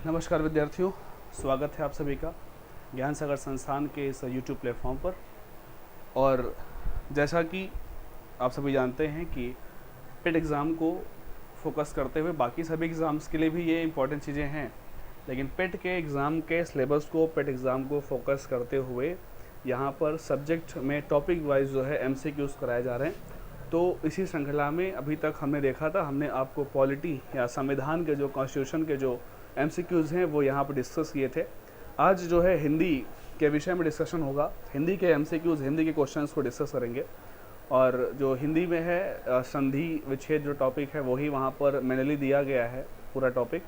नमस्कार विद्यार्थियों, स्वागत है आप सभी का ज्ञान सागर संस्थान के इस YouTube प्लेटफॉर्म पर। और जैसा कि आप सभी जानते हैं कि पेट एग्ज़ाम को फोकस करते हुए बाकी सभी एग्ज़ाम्स के लिए भी ये इंपॉर्टेंट चीज़ें हैं, लेकिन पेट के एग्ज़ाम के सिलेबस को, पेट एग्ज़ाम को फोकस करते हुए यहाँ पर सब्जेक्ट में टॉपिक वाइज जो है MCQs कराए जा रहे हैं। तो इसी श्रृंखला में अभी तक हमने देखा था, हमने आपको पॉलिटी या संविधान के जो कॉन्स्टिट्यूशन के जो MCQs हैं वो यहाँ पर डिस्कस किए थे। आज जो है हिंदी के विषय में डिस्कशन होगा। हिंदी के MCQs, हिंदी के क्वेश्चंस को डिस्कस करेंगे। और जो हिंदी में है संधि विच्छेद जो टॉपिक है वही वहाँ पर मैनुअली दिया गया है पूरा टॉपिक।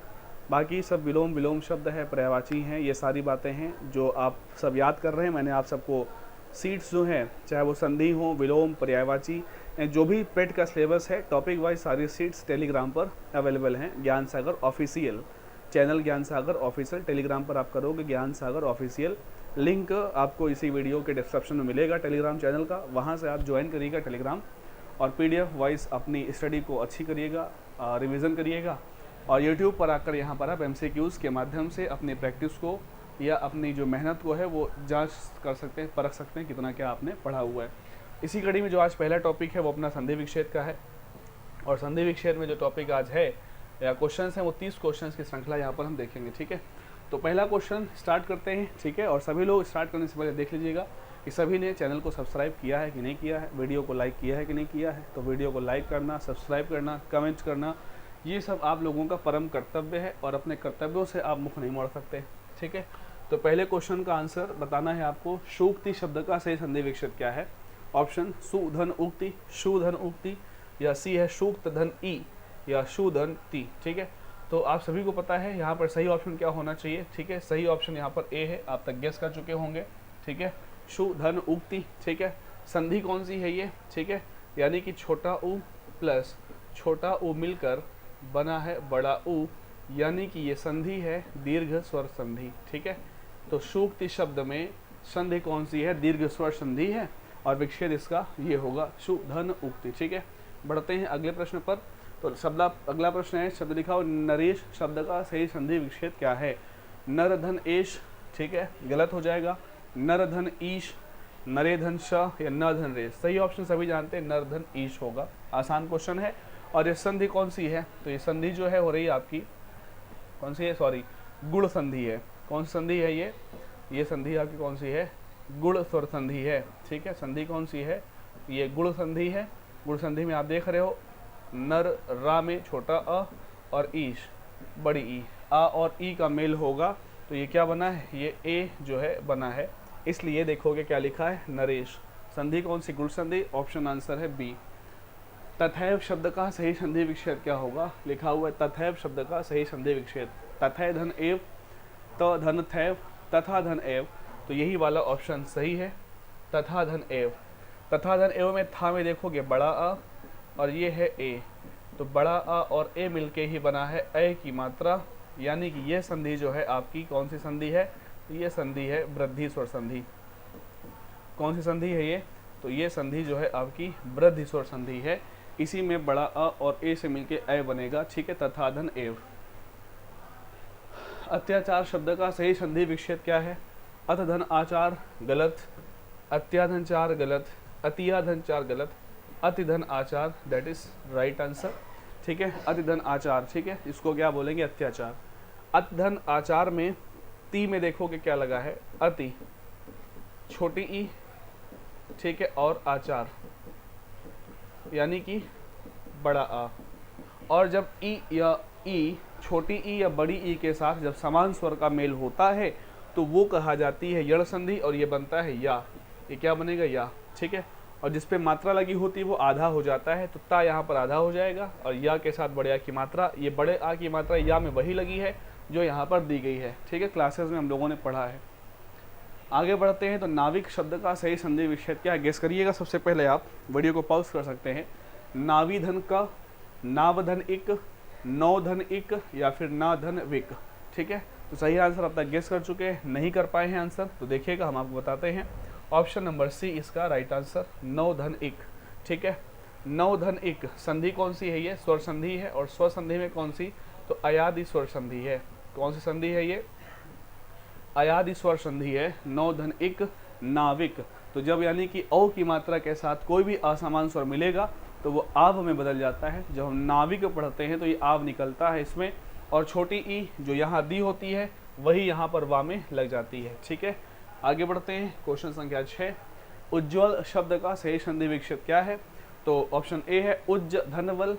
बाकी सब विलोम विलोम शब्द है, पर्यायवाची हैं, ये सारी बातें हैं जो आप सब याद कर रहे हैं। मैंने आप सबको सीट्स जो हैं, चाहे वो संधि हो, विलोम, पर्यायवाची, जो भी पेट का सिलेबस है टॉपिक वाइज सारी सीट्स टेलीग्राम पर अवेलेबल हैं। ज्ञान सागर ऑफिशियल चैनल, ज्ञान सागर ऑफिशियल टेलीग्राम पर आप करोगे ज्ञान सागर ऑफिशियल, लिंक आपको इसी वीडियो के डिस्क्रिप्शन में मिलेगा टेलीग्राम चैनल का। वहाँ से आप ज्वाइन करिएगा टेलीग्राम और PDF वाइज अपनी स्टडी को अच्छी करिएगा, रिवीजन करिएगा। और यूट्यूब पर आकर यहाँ पर आप MCQs के माध्यम से अपनी प्रैक्टिस को या अपनी जो मेहनत को है वो जांच कर सकते हैं, परख सकते हैं कितना क्या आपने पढ़ा हुआ है। इसी कड़ी में जो आज पहला टॉपिक है वो अपना संधि विच्छेद का है। और संधि विच्छेद में जो टॉपिक आज है या क्वेश्चंस हैं वो 30 क्वेश्चंस की श्रृंखला यहाँ पर हम देखेंगे। ठीक है, तो पहला क्वेश्चन स्टार्ट करते हैं। ठीक है, और सभी लोग स्टार्ट करने से पहले देख लीजिएगा कि सभी ने चैनल को सब्सक्राइब किया है कि नहीं किया है, वीडियो को लाइक किया है कि नहीं किया है। तो वीडियो को लाइक करना, सब्सक्राइब करना, कमेंट करना, ये सब आप लोगों का परम कर्तव्य है और अपने कर्तव्यों से आप मुख नहीं मोड़ सकते। ठीक है, तो पहले क्वेश्चन का आंसर बताना है आपको। शूक्ति शब्द का सही संधि विच्छेद क्या है? ऑप्शन सुधन उक्ति, शुधन उक्ति, या सी है सूक्त धन ई, या शुधन ती। ठीक है, तो आप सभी को पता है यहाँ पर सही ऑप्शन क्या होना चाहिए। ठीक है, सही ऑप्शन यहाँ पर ए है, आप तक गेस कर चुके होंगे। ठीक है, शुधन उक्ति। ठीक है, संधि कौन सी है ये? ठीक है, यानी कि छोटा ऊ प्लस छोटा ऊ मिलकर बना है बड़ा ऊ, यानी कि ये संधि है दीर्घ स्वर संधि। ठीक है, तो सूक्ति शब्द में संधि कौन सी है? दीर्घ स्वर संधि है और विच्छेद इसका ये होगा शुधन उक्ति। ठीक है, बढ़ते हैं अगले प्रश्न पर। तो अगला प्रश्न है, शब्द लिखा हो नरेश शब्द का सही संधि विच्छेद क्या है? नर धन एश। ठीक है, गलत हो जाएगा। नर धन ईश, नरे धन श, या न धन रेश। सही ऑप्शन सभी जानते हैं नर धन ईश होगा। आसान क्वेश्चन है। और ये संधि कौन सी है? तो ये संधि जो है हो रही है आपकी कौन सी है? सॉरी, गुण संधि है। कौन सी संधि है ये संधि आपकी कौन सी है? गुण स्वर संधि है। ठीक है, संधि कौन सी है? ये गुण संधि है। गुण संधि में आप देख रहे हो नर रा में छोटा अ और ईश बड़ी ई, आ और ई का मेल होगा तो ये क्या बना है? ये ए जो है बना है। इसलिए देखोगे क्या लिखा है? नरेश। संधि कौन सी? गुण संधि। ऑप्शन आंसर है बी। तथैव शब्द का सही संधि विच्छेद क्या होगा? लिखा हुआ है तथैव शब्द का सही संधि विच्छेद तथै धन एव, त धन थैव, तथा धन एव। तो यही वाला ऑप्शन सही है, तथा धन एव। तथा धन एव में था में देखोगे बड़ा अ और ये है ए, तो बड़ा अ और ए मिलके ही बना है ए की मात्रा, यानी कि ये संधि जो है आपकी कौन सी संधि है? ये संधि है वृद्धि स्वर संधि। कौन सी संधि है ये? तो ये संधि जो है आपकी वृद्धि स्वर संधि है। इसी में बड़ा अ और ए से मिलके ए बनेगा। ठीक है, तथा धन एव। अत्याचार शब्द का सही संधि विच्छेद क्या है? अथ धन आचार गलत, अत्याधन चार गलत, अतियाधन चार गलत, अतिधन आचार दैट इज राइट आंसर। ठीक है, अतिधन आचार। ठीक है, इसको क्या बोलेंगे? अत्याचार। अतिधन आचार में ती में देखोगे क्या लगा है? अति, छोटी ई। ठीक है, और आचार यानी कि बड़ा आ। और जब ई या ई, छोटी ई या बड़ी ई के साथ जब समान स्वर का मेल होता है तो वो कहा जाती है यण संधि और ये बनता है या। ये क्या बनेगा? या। ठीक है, और जिस पे मात्रा लगी होती है वो आधा हो जाता है, तो ता यहाँ पर आधा हो जाएगा और या के साथ बड़े आ की मात्रा, ये बड़े आ की मात्रा या में वही लगी है जो यहाँ पर दी गई है। ठीक है, क्लासेस में हम लोगों ने पढ़ा है। आगे बढ़ते हैं। तो नाविक शब्द का सही संधि विच्छेद क्या है? गेस करिएगा। सबसे पहले आप वीडियो को पॉज कर सकते हैं। नावी धन का, नाव धन इक, नौ धन इक, या फिर ना धन विक। ठीक है, तो सही आंसर अब तक गेस कर चुके हैं, नहीं कर पाए हैं आंसर तो देखिएगा हम आपको बताते हैं। ऑप्शन नंबर सी इसका राइट आंसर, नौ धन इक। ठीक है, नौ धन इक संधि कौन सी है? ये स्वर संधि है। और स्वर संधि में कौन सी? तो अयादि स्वर संधि है। कौन सी संधि है ये? अयादि स्वर संधि है, नौ धन इक नाविक। तो जब यानी कि औ की मात्रा के साथ कोई भी असमान स्वर मिलेगा तो वो आव में बदल जाता है। जब हम नाविक पढ़ते हैं तो ये आव निकलता है इसमें, और छोटी ई जो यहाँ दी होती है वही यहाँ पर वा में लग जाती है। ठीक है, आगे बढ़ते हैं। क्वेश्चन संख्या 6, उज्ज्वल शब्द का सही संधि विक्षेप क्या है? तो ऑप्शन ए है उज्ज धनवल,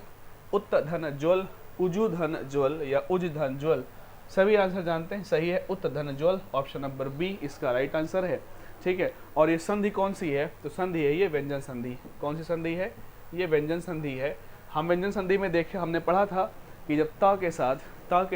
उत्त धन ज्वल, उजु धन ज्वल या उज धन ज्वल। सभी आंसर जानते हैं, सही है उत्त धन ज्वल। ऑप्शन नंबर बी इसका राइट आंसर है। ठीक है, और ये संधि कौन सी है? तो संधि है ये व्यंजन संधि। कौन सी संधि है? ये व्यंजन संधि है। हम व्यंजन संधि में देखे, हमने पढ़ा था कि जब ता के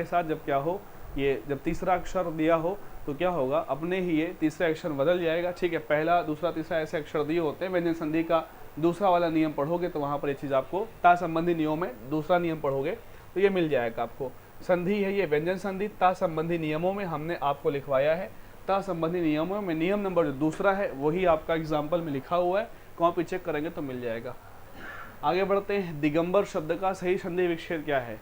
साथ जब क्या हो, ये जब तीसरा अक्षर दिया हो तो क्या होगा, अपने ही ये तीसरा अक्षर बदल जाएगा। ठीक है, पहला दूसरा तीसरा ऐसे अक्षर दिए होते हैं। व्यंजन संधि का दूसरा वाला नियम पढ़ोगे तो वहाँ पर ये चीज़ आपको ता संबंधी नियमों में दूसरा नियम पढ़ोगे तो ये मिल जाएगा आपको। संधि है ये व्यंजन संधि, ता संबंधी नियमों में हमने आपको लिखवाया है। ता संबंधी नियमों में नियम नंबर जो दूसरा है वही आपका एग्जाम्पल में लिखा हुआ है, कॉपी चेक करेंगे तो मिल जाएगा। आगे बढ़ते हैं। दिगंबर शब्द का सही संधि विक्षेप क्या है?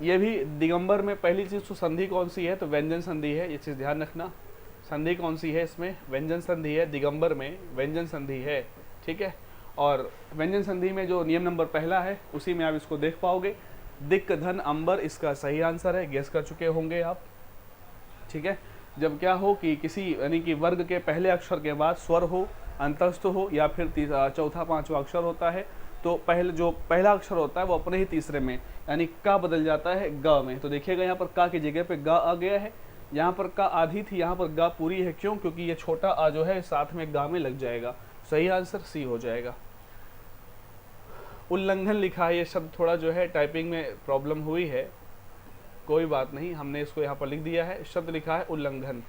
ये भी दिगंबर में पहली चीज़ तो संधि कौन सी है? तो व्यंजन संधि है, ये चीज़ ध्यान रखना। संधि कौन सी है इसमें? व्यंजन संधि है। दिगंबर में व्यंजन संधि है। ठीक है, और व्यंजन संधि में जो नियम नंबर पहला है उसी में आप इसको देख पाओगे। दिक् धन अंबर इसका सही आंसर है, गेस कर चुके होंगे आप। ठीक है, जब क्या हो कि किसी यानी कि वर्ग के पहले अक्षर के बाद स्वर हो, अंतस्थ हो या फिर चौथा पांचवा अक्षर होता है तो पहला अक्षर होता है वो अपने ही तीसरे में यानी का बदल जाता है ग में। तो देखिएगा यहाँ पर का की जगह पे गा आ गया है, यहाँ पर का आधी थी, यहाँ पर गा पूरी है। क्यों? क्योंकि ये छोटा आ जो है साथ में गा में लग जाएगा। सही आंसर सी हो जाएगा। उल्लंघन लिखा है, ये शब्द थोड़ा जो है टाइपिंग में प्रॉब्लम हुई है, कोई बात नहीं, हमने इसको यहाँ पर लिख दिया है। शब्द लिखा है उल्लंघन।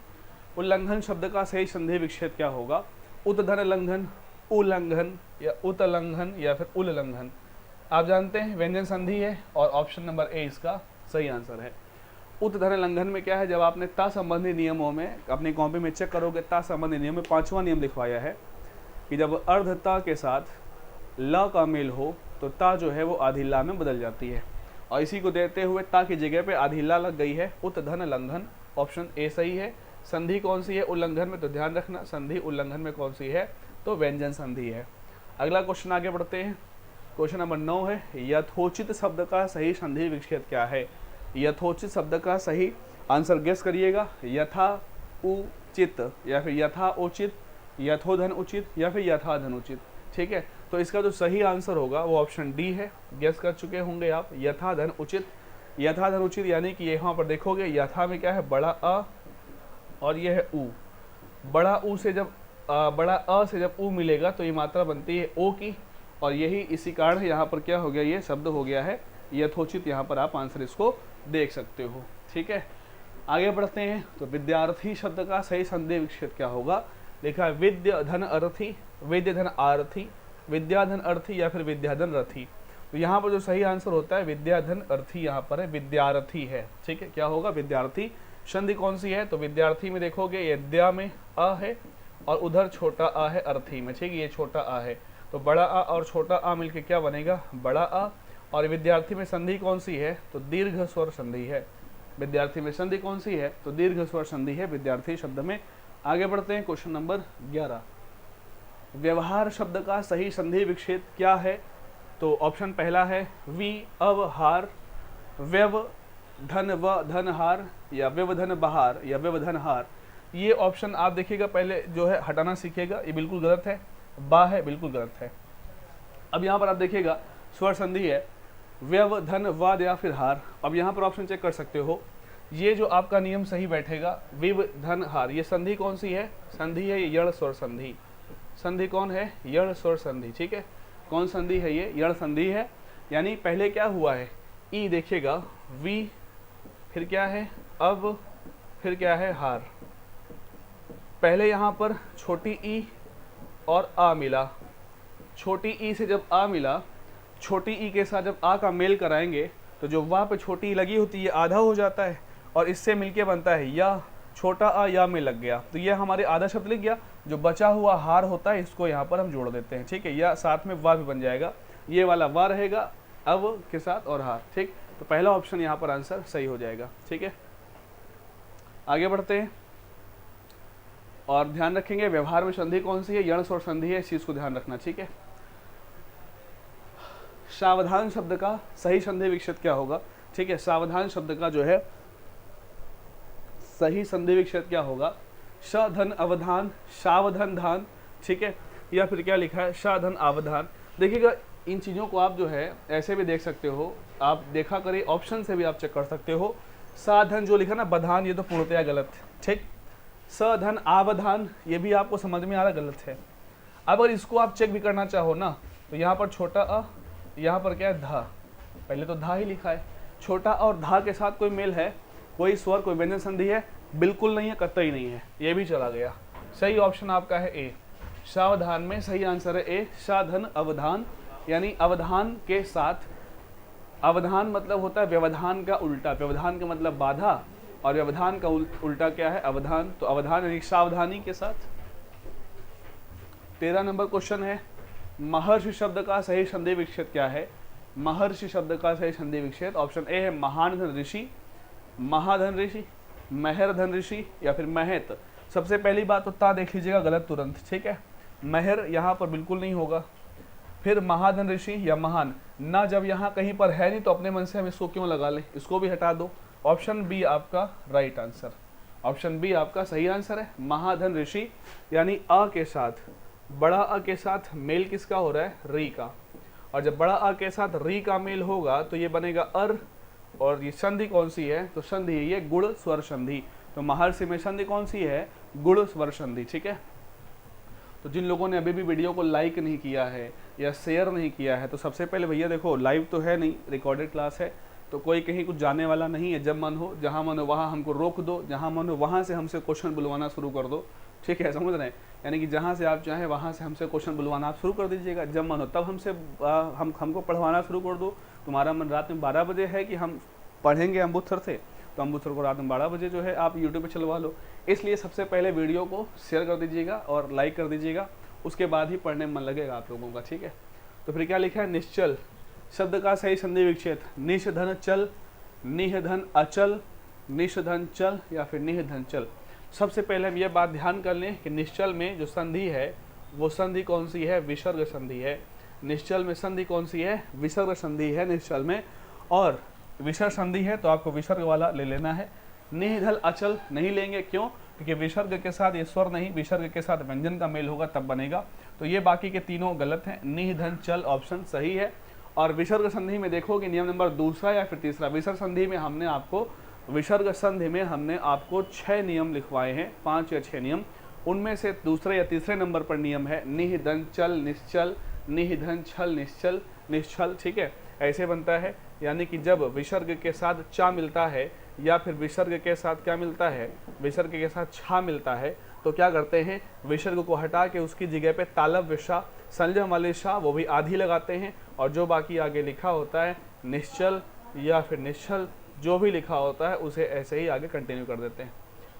उल्लंघन शब्द का सही संधि विक्षेप क्या होगा? उतधन लंघन, उल्लंघन या उतलंघन या फिर उल्लंघन। आप जानते हैं व्यंजन संधि है और ऑप्शन नंबर ए इसका सही आंसर है। उतधन लंघन में क्या है, जब आपने ता संबंधी नियमों में अपनी कॉपी में चेक करोगे, ता संबंधी नियम में 5वां नियम लिखवाया है कि जब अर्ध ता के साथ ला का मेल हो तो ता जो है वो आधी ला में बदल जाती है, और इसी को देते हुए ता की जगह पे आधी ला लग गई है। उतधन लंघन, ऑप्शन ए सही है। संधि कौन सी है उल्लंघन में? तो ध्यान रखना, संधि उल्लंघन में कौन सी है? तो व्यंजन संधि है। अगला क्वेश्चन आगे बढ़ते हैं। क्वेश्चन नंबर 9 है, यथोचित शब्द का सही संधि विक्षेप क्या है? यथोचित शब्द का सही आंसर गेस करिएगा। यथा उचित या फिर यथा उचित, यथोधन उचित या फिर यथाधन उचित। ठीक है, तो इसका जो सही आंसर होगा वो ऑप्शन डी है। गेस कर चुके होंगे आप, यथाधन उचित। यथाधन उचित यानी कि यहाँ पर देखोगे यथा में क्या है, बड़ा अ और ये है उ। बड़ा उ से जब बड़ा अ से जब उ मिलेगा तो ये मात्रा बनती है ओ की, और यही इसी कारण यहाँ पर क्या हो गया, ये शब्द हो गया है यथोचित। यहाँ पर आप आंसर इसको देख सकते हो। ठीक है, आगे बढ़ते हैं। तो विद्यार्थी शब्द का सही संधि विक्षेप क्या होगा? लिखा है विद्या धन अर्थी, विद्या धन आरथी, विद्याधन अर्थी या फिर विद्याधन रथी। तो यहाँ पर जो सही आंसर होता है विद्याधन अर्थी, यहाँ पर है विद्यार्थी है। ठीक है, क्या होगा? विद्यार्थी। संधि कौन सी है? तो विद्यार्थी में देखोगे ये द्या में अ है और उधर छोटा आ है अर्थी में। ठीक है, ये छोटा आ है तो बड़ा आ और छोटा आ मिलके क्या बनेगा? बड़ा आ। और विद्यार्थी में संधि कौन सी है? तो दीर्घ स्वर संधि है। विद्यार्थी में संधि कौन सी है? तो दीर्घ स्वर संधि है विद्यार्थी शब्द में। आगे बढ़ते हैं। क्वेश्चन नंबर 11, व्यवहार शब्द का सही संधि विक्षेप क्या है? तो ऑप्शन पहला है वी अवहार, व्यव धन व धन हार या व्यवधन बहार या व्यवधन हार। ये ऑप्शन आप देखिएगा पहले जो है हटाना सीखिएगा, ये बिल्कुल गलत है। बा है, बिल्कुल गलत है। अब यहाँ पर आप देखिएगा स्वर संधि है व्यव धन वाद या फिर हार। अब यहाँ पर ऑप्शन चेक कर सकते हो, ये जो आपका नियम सही बैठेगा विव धन हार। ये संधि कौन सी है? संधि है यण स्वर संधि। संधि कौन है? यण स्वर संधि। ठीक है, कौन संधि है ये? यण संधि है। यानी पहले क्या हुआ है? ई देखिएगा, वी फिर क्या है अब, फिर क्या है हार। पहले यहाँ पर छोटी ई और आ मिला, छोटी ई से जब आ मिला, छोटी ई के साथ जब आ का मेल कराएंगे तो जो वहाँ पे छोटी ई लगी होती है आधा हो जाता है और इससे मिलके बनता है या, छोटा आ या में लग गया तो ये हमारे आधा शब्द लिख गया। जो बचा हुआ हार होता है इसको यहाँ पर हम जोड़ देते हैं। ठीक है, या साथ में वाह भी बन जाएगा, ये वाला वाह रहेगा अब के साथ और हार। ठीक, तो पहला ऑप्शन यहाँ पर आंसर सही हो जाएगा। ठीक है, आगे बढ़ते हैं और ध्यान रखेंगे व्यवहार में संधि कौन सी है, यण और संधि है, इस चीज को ध्यान रखना, ठीक है। सावधान शब्द का सही संधि विच्छेद क्या होगा, ठीक है। सावधान शब्द का जो है सही संधि विच्छेद क्या होगा, साधन अवधान, सावधान धान, ठीक है, या फिर क्या लिखा है साधन अवधान। देखिएगा इन चीज़ों को आप जो है ऐसे भी देख सकते हो, आप देखा करिए, ऑप्शन से भी आप चेक कर सकते हो। साधन जो लिखा ना बधान, ये तो पूर्णतया गलत है, ठीक। साधन आवधान ये भी आपको समझ में आ रहा गलत है। अब अगर इसको आप चेक भी करना चाहो ना तो यहाँ पर छोटा अ, यहाँ पर क्या है धा, पहले तो धा ही लिखा है, छोटा और धा के साथ कोई मेल है, कोई स्वर कोई व्यंजन संधि है, बिल्कुल नहीं है, कतई नहीं है, ये भी चला गया। सही ऑप्शन आपका है ए, सावधान में सही आंसर है ए, साधन अवधान, यानी अवधान के साथ, अवधान मतलब होता है व्यवधान का उल्टा, व्यवधान का मतलब बाधा और व्यवधान का उल्टा क्या है अवधान, तो अवधान यानी सावधानी के साथ। 13 नंबर क्वेश्चन है, महर्षि शब्द का सही संधि विच्छेद क्या है। महर्षि शब्द का सही संधि विच्छेद ऑप्शन ए है महान धन ऋषि, महाधन ऋषि, मेहर धन ऋषि या फिर महत। सबसे पहली बात तो ता देख लीजिएगा गलत तुरंत, ठीक है, मेहर यहाँ पर बिल्कुल नहीं होगा। फिर महाधन ऋषि या महान ना, जब यहाँ कहीं पर है नहीं तो अपने मन से हम इसको क्यों लगा लें, इसको भी हटा दो। ऑप्शन बी आपका राइट आंसर, ऑप्शन बी आपका सही आंसर है, महाधन ऋषि, यानी अ के साथ, बड़ा अ के साथ मेल किसका हो रहा है री का, और जब बड़ा अ के साथ री का मेल होगा तो ये बनेगा अर, और ये संधि कौन सी है, तो संधि ये गुण स्वर संधि। तो महर्षि में संधि कौन सी है, गुण स्वर संधि, ठीक है। तो जिन लोगों ने अभी भी वीडियो को लाइक नहीं किया है या शेयर नहीं किया है, तो सबसे पहले भैया देखो लाइव तो है नहीं, रिकॉर्डेड क्लास है, तो कोई कहीं कुछ जाने वाला नहीं है। जब मन हो जहाँ मन हो वहाँ हमको रोक दो, जहाँ मन हो वहाँ से हमसे क्वेश्चन बुलवाना शुरू कर दो, ठीक है, समझ रहे हैं। यानी कि जहाँ से आप चाहें वहाँ से हमसे क्वेश्चन बुलवाना आप शुरू कर दीजिएगा, जब मन हो तब हमसे हमको पढ़वाना शुरू कर दो। तुम्हारा मन रात में 12 बजे है कि हम पढ़ेंगे अमृतसर से, तो अमृतसर को रात में 12 बजे जो है आप यूट्यूब पे चलवा लो। इसलिए सबसे पहले वीडियो को शेयर कर दीजिएगा और लाइक कर दीजिएगा, उसके बाद ही पढ़ने में मन लगेगा आप लोगों का, ठीक है। तो फिर क्या लिखा है, निश्चल शब्द का सही संधि विच्छेद, निषधन चल, निधन अचल, निषधन चल या फिर निधन चल। सबसे पहले हम ये बात ध्यान कर लें कि निश्चल में जो संधि है वो संधि कौन सी है, विसर्ग संधि है। निश्चल में संधि कौन सी है, विसर्ग संधि है निश्चल में, और विसर्ग संधि है तो आपको विसर्ग वाला ले लेना है। निधल अचल नहीं लेंगे, क्यों, क्योंकि विसर्ग के साथ ये स्वर नहीं, विसर्ग के साथ व्यंजन का मेल होगा तब बनेगा। तो ये बाकी के तीनों गलत हैं, निधन चल ऑप्शन सही है। और विसर्ग संधि में देखोगे नियम नंबर दूसरा या फिर तीसरा, विसर्ग संधि में हमने आपको, विसर्ग संधि में हमने आपको 6 नियम लिखवाए हैं, 5 या 6 नियम, उनमें से दूसरे या तीसरे नंबर पर नियम है निधन चल निश्चल, निधन छल निश्चल निश्चल, ठीक है, ऐसे बनता है। यानी कि जब विसर्ग के साथ चा मिलता है या फिर विसर्ग के साथ क्या मिलता है, विसर्ग के साथ छा मिलता है, तो क्या करते हैं, विसर्ग को हटा के उसकी जगह पे तालब विशा संजम वाले शाह वो भी आधी लगाते हैं, और जो बाकी आगे लिखा होता है निश्चल या फिर निश्चल जो भी लिखा होता है उसे ऐसे ही आगे कंटिन्यू कर देते हैं।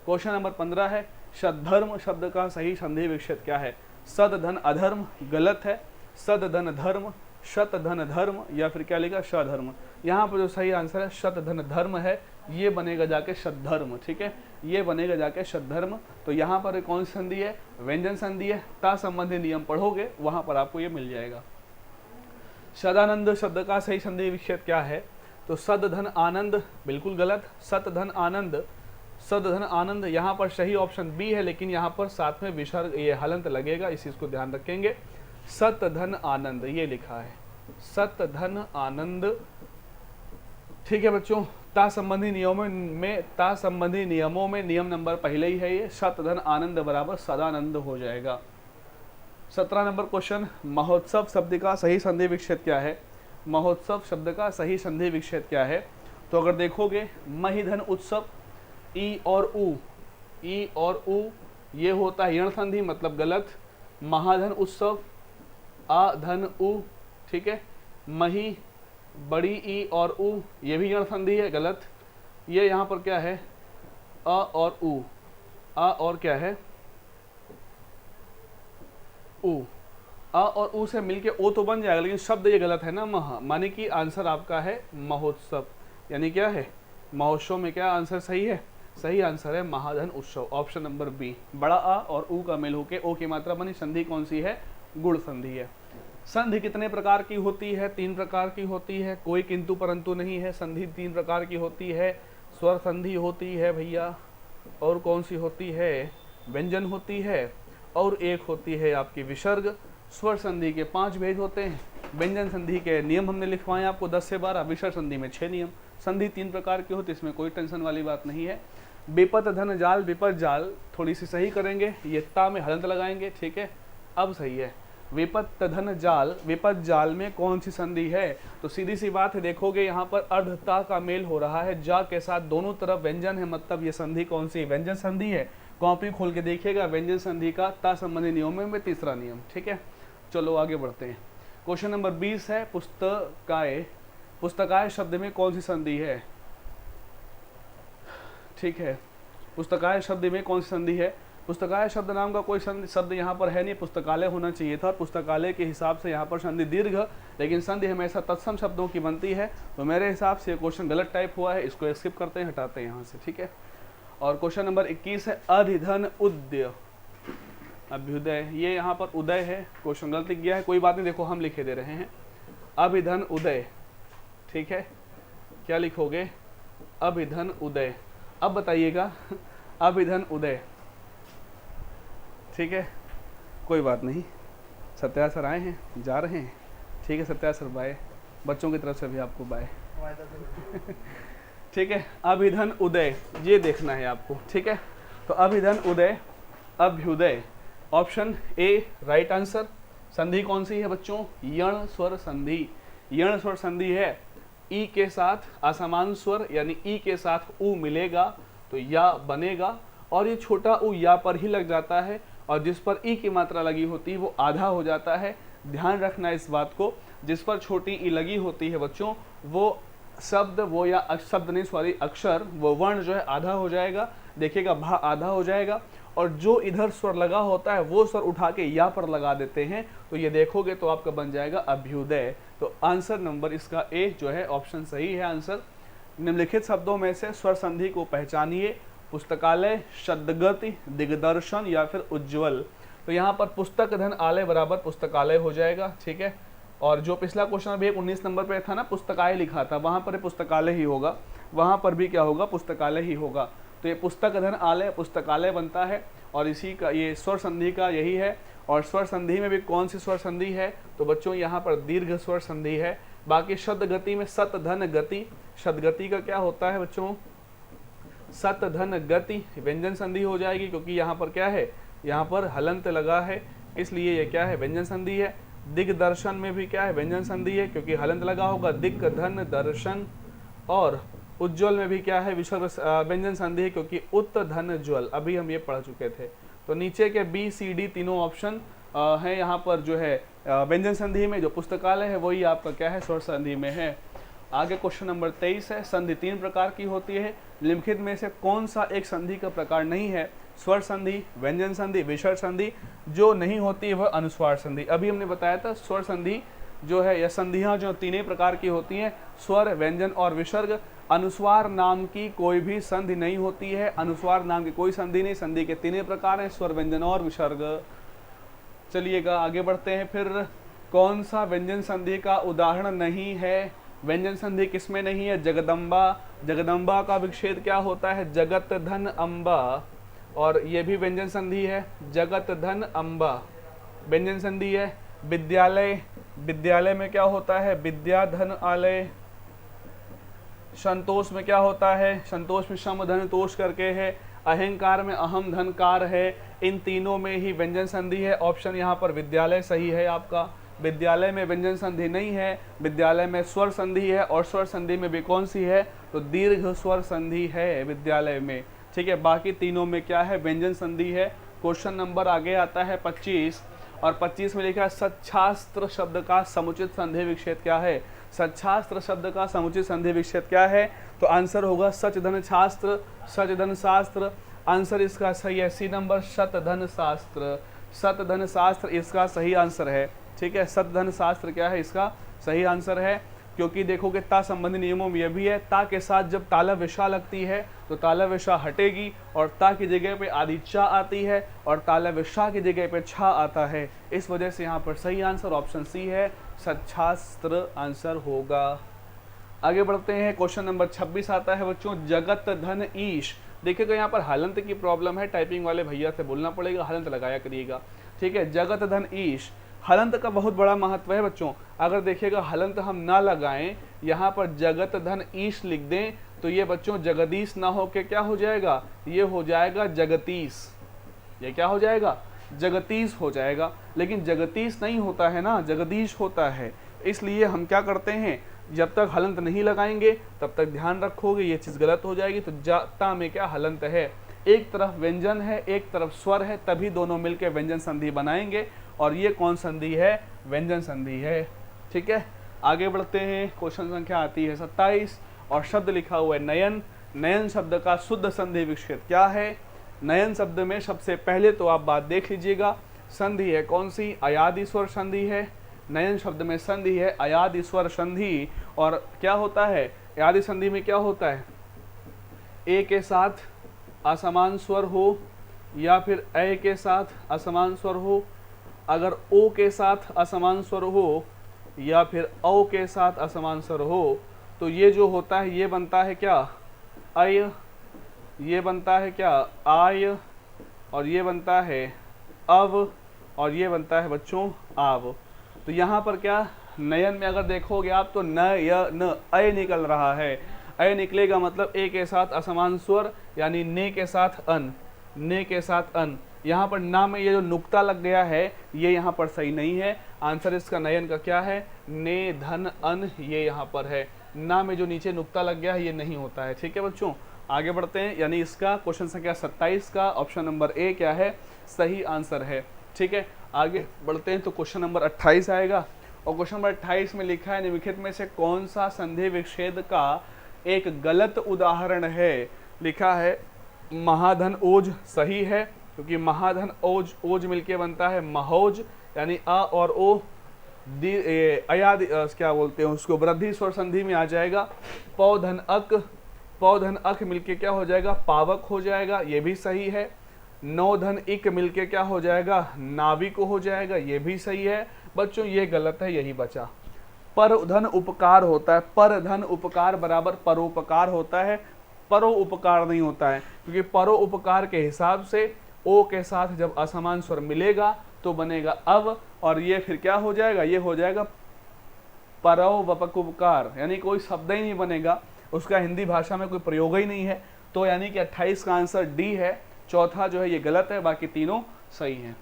क्वेश्चन नंबर 15 है, सद्धर्म शब्द का सही संधि विच्छेद क्या है। सद धन अधर्म गलत है, सद धन धर्म, शत धन धर्म या फिर क्या लिखा सधर्म। यहाँ पर जो सही आंसर है शत धन धर्म है, ये बनेगा जाके सद्धर्म, ठीक है, ये बनेगा जाके सद्धर्म। तो यहाँ पर कौन सी संधि है, व्यंजन संधि है, ता संबंधी नियम पढ़ोगे वहाँ पर आपको ये मिल जाएगा। सदानंद शब्द का सही संधि विच्छेद क्या है, तो सद धन आनंद बिल्कुल गलत, सत धन आनंद, सद धन आनंद यहाँ पर सही ऑप्शन बी है, लेकिन यहाँ पर साथ में विसर्ग ये हलंत लगेगा, इस चीज को ध्यान रखेंगे। सत धन आनंद ये लिखा है, सत धन आनंद, ठीक है बच्चों। ता संबंधी नियमों में नियम नंबर पहले ही है, ये सत धन आनंद बराबर सदानंद हो जाएगा। 17 नंबर क्वेश्चन, महोत्सव शब्द का सही संधि विच्छेद क्या है। महोत्सव शब्द का सही संधि विच्छेद क्या है, तो अगर देखोगे महिधन उत्सव, ई और उ, ई और उ ये होता है यण संधि मतलब गलत। महाधन उत्सव, आ धन उ, ठीक है, मही बड़ी ई और उ ये भी यण संधि है गलत। ये यहाँ पर क्या है, अ और उ, आ और क्या है उ, अ और उ से मिलके ओ तो बन जाएगा, लेकिन शब्द ये गलत है ना महा, माने कि आंसर आपका है महोत्सव, यानी क्या है महोत्सव में क्या आंसर सही है, सही आंसर है महाधन उत्सव, ऑप्शन नंबर बी। बड़ा आ और ऊ का मेल होके ओ की मात्रा बनी, संधि कौन सी है? गुण संधि है। संधि कितने प्रकार की होती है? 3 प्रकार की होती है, कोई किंतु परंतु नहीं है। संधि 3 प्रकार की होती है, स्वर संधि होती है भैया, और कौन सी होती है? व्यंजन होती है, और एक होती है आपकी विसर्ग। स्वर संधि के 5 भेद होते हैं, व्यंजन संधि के नियम हमने लिखवाए आपको 10 से 12, विसर्ग संधि में 6 नियम। संधि 3 प्रकार की होती है, इसमें कोई टेंशन वाली बात नहीं है। विपत धन जाल, विपत जाल थोड़ी सी सही करेंगे, ये ता में हलंत लगाएंगे, ठीक है, अब सही है। विपत धन जाल, विपत जाल में कौन सी संधि है? तो सीधी सी बात है, देखोगे यहाँ पर अर्धता का मेल हो रहा है, जा के साथ दोनों तरफ व्यंजन है, मतलब ये संधि कौन सी? व्यंजन संधि है। कॉपी खोल के देखिएगा, व्यंजन संधि का ता संबंधी नियमों में 3रा नियम, ठीक है। चलो आगे बढ़ते हैं। क्वेश्चन नंबर 20 है, पुस्तकाय। पुस्तकाय शब्द में कौन सी संधि है? ठीक है, पुस्तकाय शब्द में कौन सी संधि है? पुस्तकालय शब्द नाम का कोई शब्द यहाँ पर है नहीं, पुस्तकालय होना चाहिए था। पुस्तकालय के हिसाब से यहाँ पर संधि दीर्घ, लेकिन संधि हमेशा तत्सम शब्दों की बनती है, तो मेरे हिसाब से क्वेश्चन गलत टाइप हुआ है, इसको स्किप करते हैं, हटाते हैं यहाँ से, ठीक है। और क्वेश्चन नंबर 21 है, अधिधन उदय, अभ्युदय, ये यहाँ पर उदय है, क्वेश्चन गलत लिख गया है, कोई बात नहीं, देखो हम लिखे दे रहे हैं, अभिधन उदय, ठीक है। क्या लिखोगे? अभिधन उदय। अब बताइएगा अभिधन उदय, ठीक है, कोई बात नहीं। सत्या सर आए हैं, जा रहे हैं, ठीक है। सत्या सर बाय, बच्चों की तरफ से भी आपको बाय ठीक है। अभिधन उदय, ये देखना है आपको, ठीक है। तो अभिधन उदय, Abhyuday, option A right answer. संधि कौन सी है बच्चों? यण स्वर संधि। यण स्वर संधि है, ई के साथ असमान स्वर यानी ई के साथ ऊ मिलेगा तो या बनेगा, और ये छोटा ऊ या पर ही लग जाता है, और जिस पर ई की मात्रा लगी होती है वो आधा हो जाता है। ध्यान रखना इस बात को, जिस पर छोटी ई लगी होती है बच्चों, वो शब्द, वो या शब्द नहीं सॉरी अक्षर, वो वर्ण जो है आधा हो जाएगा, देखिएगा भा आधा हो जाएगा, और जो इधर स्वर लगा होता है वो स्वर उठा के या पर लगा देते हैं, तो ये देखोगे तो आपका बन जाएगा अभ्युदय। तो आंसर नंबर इसका ए जो है ऑप्शन सही है आंसर। निम्नलिखित शब्दों में से स्वर संधि को पहचानिए। पुस्तकालय, शब्दगति, दिग्दर्शन या फिर उज्ज्वल। तो यहाँ पर पुस्तक धन आलय बराबर पुस्तकालय हो जाएगा, ठीक है। और जो पिछला क्वेश्चन भी 19 नंबर पे था ना, पुस्तकालय लिखा था, वहाँ पर पुस्तकालय ही होगा, वहाँ पर भी क्या होगा? पुस्तकालय ही होगा। तो ये पुस्तक धन आलय पुस्तकालय बनता है, और इसी का ये स्वर संधि का यही है। और स्वर संधि में भी कौन सी स्वर संधि है? तो बच्चों यहाँ पर दीर्घ स्वर संधि है। बाकी शब्द गति में सत धन गति, शब्द गति का क्या होता है बच्चों? सत धन गति, व्यंजन संधि हो जाएगी, क्योंकि यहाँ पर क्या है? यहाँ पर हलंत लगा है, इसलिए ये क्या है? व्यंजन संधि है। दिग्दर्शन में भी क्या है? व्यंजन संधि है, क्योंकि हलंत लगा होगा, दिक धन दर्शन। और उज्ज्वल में भी क्या है? विसर्ग व्यंजन संधि है, क्योंकि उत धन ज्वल, अभी हम ये पढ़ चुके थे। तो नीचे के बी सी डी तीनों ऑप्शन है यहाँ पर जो है व्यंजन संधि में, जो पुस्तकालय है वही आपका क्या है? स्वर संधि में है। आगे क्वेश्चन नंबर 23 है, संधि 3 प्रकार की होती है, निम्नलिखित में से कौन सा एक संधि का प्रकार नहीं है? स्वर संधि, व्यंजन संधि, विसर्ग संधि। जो नहीं होती है वह अनुस्वार संधि। अभी हमने बताया था स्वर संधि जो है, या संधियां जो तीनों प्रकार की होती हैं, स्वर, व्यंजन और विसर्ग। अनुस्वार नाम की कोई भी संधि नहीं होती है, अनुस्वार नाम की कोई संधि नहीं। संधि के तीनों प्रकार हैं, स्वर, व्यंजन और विसर्ग। चलिएगा आगे बढ़ते हैं। फिर कौन सा व्यंजन संधि का उदाहरण नहीं है? व्यंजन संधि किसमें नहीं है? जगदम्बा। जगदम्बा का विच्छेद क्या होता है? जगत धन अम्बा, और ये भी व्यंजन संधि है, जगत धन अम्बा व्यंजन संधि है। विद्यालय, विद्यालय में क्या होता है? विद्या धन आलय। संतोष में क्या होता है? संतोष में सम धन तोष करके है। अहंकार में अहम धनकार है। इन तीनों में ही व्यंजन संधि है। ऑप्शन यहाँ पर विद्यालय सही है आपका। विद्यालय में व्यंजन संधि नहीं है, विद्यालय में स्वर संधि है, और स्वर संधि में भी कौन सी है? तो दीर्घ स्वर संधि है विद्यालय में, ठीक है। बाकी तीनों में क्या है? व्यंजन संधि है। क्वेश्चन नंबर आगे आता है 25, और 25 में लिखा है सच्छास्त्र शब्द का समुचित संधि विच्छेद क्या है? सच्छास्त्र शब्द का समुचित संधि विच्छेद क्या है? तो आंसर होगा सच धन शास्त्र, सच धन शास्त्र। आंसर इसका सही है सी नंबर, शत धन शास्त्र। सत धन शास्त्र इसका सही आंसर है, ठीक है। सत धन शास्त्र क्या है? इसका सही आंसर है। क्योंकि देखोगे ता संबंधी नियमों में यह भी है, ता के साथ जब ताला विशा लगती है तो ताला विशा हटेगी और ता की जगह पे आदि चा आती है और ताला विशा की जगह पे छा आता है। इस वजह से यहाँ पर सही आंसर ऑप्शन सी है, सच्छास्त्र आंसर होगा। आगे बढ़ते हैं, क्वेश्चन नंबर 26 आता है बच्चों, जगत धन ईश। देखिएगा यहाँ पर हलंत की प्रॉब्लम है, टाइपिंग वाले भैया से बोलना पड़ेगा, हलंत लगाया करिएगा, ठीक है। जगत धन ईश, हलंत का बहुत बड़ा महत्व है बच्चों। अगर देखिएगा हलंत हम ना लगाएं, यहाँ पर जगत धन ईश लिख दें तो ये बच्चों जगदीश ना हो के क्या हो जाएगा, ये हो जाएगा जगतीश। ये क्या हो जाएगा, जगतीश हो जाएगा। लेकिन जगतीश नहीं होता है ना, जगदीश होता है। इसलिए हम क्या करते हैं, जब तक हलंत नहीं लगाएंगे तब तक ध्यान रखोगे ये चीज़ गलत हो जाएगी। तो जाता में क्या हलंत है, एक तरफ व्यंजन है एक तरफ स्वर है, तभी दोनों मिलकर व्यंजन संधि बनाएंगे और ये कौन संधि है, व्यंजन संधि है, ठीक है। आगे बढ़ते हैं, क्वेश्चन संख्या आती है 27 और शब्द लिखा हुआ है नयन। नयन शब्द का शुद्ध संधि विच्छेद क्या है। नयन शब्द में सबसे पहले तो आप बात देख लीजिएगा, संधि है कौन सी, अयादि स्वर संधि है। नयन शब्द में संधि है अयादि स्वर संधि। और क्या होता है, अयादि संधि में क्या होता है, ए के साथ असमान स्वर हो या फिर ए के साथ असमान स्वर हो, अगर ओ के साथ असमान स्वर हो या फिर औ के साथ असमान स्वर हो तो ये जो होता है ये बनता है क्या, अय, ये बनता है क्या, आय, और ये बनता है अव, और ये बनता है बच्चों आव। तो यहाँ पर क्या, नयन में अगर देखोगे आप तो न य न अय निकल रहा है। अय निकलेगा मतलब ए के साथ असमान स्वर, यानी ने के साथ अन, ने के साथ अन। यहाँ पर ना में ये जो नुक्ता लग गया है ये यहाँ पर सही नहीं है। आंसर इसका नयन का क्या है, ने धन अन, ये यहाँ पर है। ना में जो नीचे नुक्ता लग गया है ये नहीं होता है, ठीक है बच्चों। आगे बढ़ते हैं, यानी इसका क्वेश्चन संख्या 27 का ऑप्शन नंबर ए क्या है, सही आंसर है, ठीक है। आगे बढ़ते हैं तो क्वेश्चन नंबर 28 आएगा और क्वेश्चन नंबर 28 में लिखा है निम्नलिखित में से कौन सा संधि विच्छेद का एक गलत उदाहरण है। लिखा है महाधन ओज, सही है क्योंकि महाधन ओज, ओज मिलके बनता है महोज, यानी अ और ओ अयादि क्या बोलते हैं उसको, वृद्धि स्वर संधि में आ जाएगा। पौधन अक, पौधन अक मिलके क्या हो जाएगा, पावक हो जाएगा, ये भी सही है। नौधन इक मिलके क्या हो जाएगा, नाविक हो जाएगा, ये भी सही है। बच्चों ये गलत है, यही बचा। पर धन उपकार होता है, पर धन उपकार बराबर परोपकार होता है, परो उपकार नहीं होता है, क्योंकि परो उपकार के हिसाब से ओ के साथ जब असमान स्वर मिलेगा तो बनेगा अव, और ये फिर क्या हो जाएगा, ये हो जाएगा परो वपकुपकार, यानी कोई शब्द ही नहीं बनेगा, उसका हिंदी भाषा में कोई प्रयोग ही नहीं है। तो यानी कि 28 का आंसर डी है, चौथा जो है ये गलत है, बाकी तीनों सही हैं।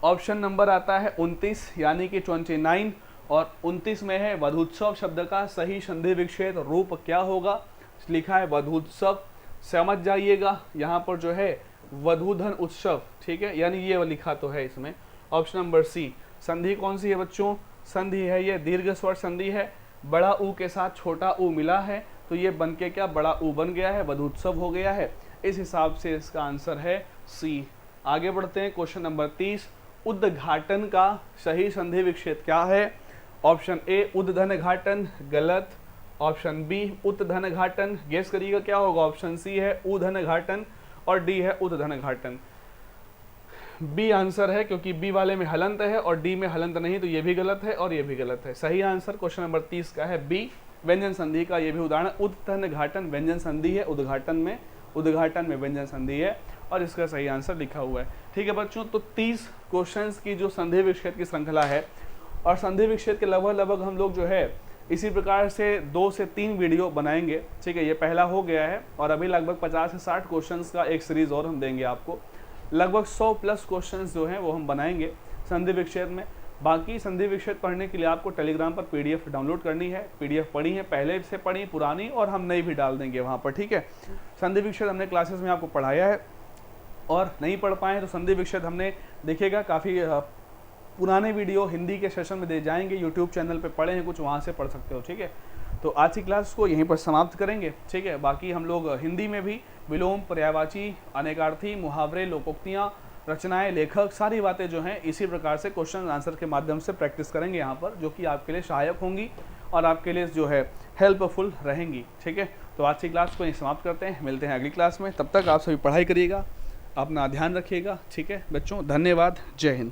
ऑप्शन नंबर आता है 29 यानी कि 29 और 29 में है वधूत्सव शब्द का सही संधि विच्छेद रूप क्या होगा। लिखा है वधूत्सव, समझ जाइएगा यहाँ पर जो है वधूधन उत्सव, ठीक है, यानी ये लिखा तो है इसमें। ऑप्शन नंबर सी, संधि कौन सी है बच्चों, संधि है ये दीर्घ स्वर संधि है, बड़ा ऊ के साथ छोटा ऊ मिला है तो ये बन के क्या बड़ा ऊ बन गया है, वधूत्सव हो गया है। इस हिसाब से इसका आंसर है सी। आगे बढ़ते हैं, क्वेश्चन नंबर 30, उद्घाटन का सही संधि विच्छेद क्या है। ऑप्शन ए उद्धन घाटन, गलत। ऑप्शन बी उत्धन घाटन, गेस करिएगा क्या होगा। ऑप्शन सी है उधन घाटन और डी है उद्धन घाटन। बी आंसर है क्योंकि बी वाले में हलंत है और डी में हलंत नहीं, तो ये भी गलत है और ये भी गलत है। सही आंसर क्वेश्चन नंबर 30 का है बी, व्यंजन संधि का ये भी उदाहरण। उद्धन घाटन व्यंजन संधि है, उद्घाटन में व्यंजन संधि है और इसका सही आंसर लिखा हुआ है। ठीक है बच्चों, तो 30 क्वेश्चंस की जो संधि विच्छेद की श्रृंखला है और संधि विच्छेद के लगभग हम लोग जो है इसी प्रकार से 2 से 3 वीडियो बनाएंगे। ठीक है, ये पहला हो गया है और अभी लगभग 50 से 60 क्वेश्चंस का एक सीरीज और हम देंगे आपको। लगभग 100 प्लस क्वेश्चंस जो हैं वो हम बनाएंगे संधि विच्छेद में। बाकी संधि विच्छेद पढ़ने के लिए आपको टेलीग्राम पर पीडीएफ डाउनलोड करनी है। पीडीएफ पढ़ी है, पहले से पढ़ी, पुरानी, और हम नई भी डाल देंगे वहाँ पर। ठीक है, संधि विच्छेद हमने क्लासेस में आपको पढ़ाया है और नहीं पढ़ पाए तो संधि विच्छेद हमने देखिएगा काफ़ी पुराने वीडियो हिंदी के सेशन में दे जाएंगे, यूट्यूब चैनल पे पढ़े हैं कुछ, वहाँ से पढ़ सकते हो। ठीक है, तो आज की क्लास को यहीं पर समाप्त करेंगे। ठीक है, बाकी हम लोग हिंदी में भी विलोम, पर्यायवाची, अनेकार्थी, मुहावरे, लोकोक्तियाँ, रचनाएं, लेखक, सारी बातें जो हैं इसी प्रकार से क्वेश्चन आंसर के माध्यम से प्रैक्टिस करेंगे यहाँ पर, जो कि आपके लिए सहायक होंगी और आपके लिए जो है हेल्पफुल रहेंगी। ठीक है, तो आज की क्लास को यहीं समाप्त करते हैं, मिलते हैं अगली क्लास में। तब तक आप सभी पढ़ाई करिएगा, अपना ध्यान रखिएगा। ठीक है बच्चों, धन्यवाद, जय हिंद।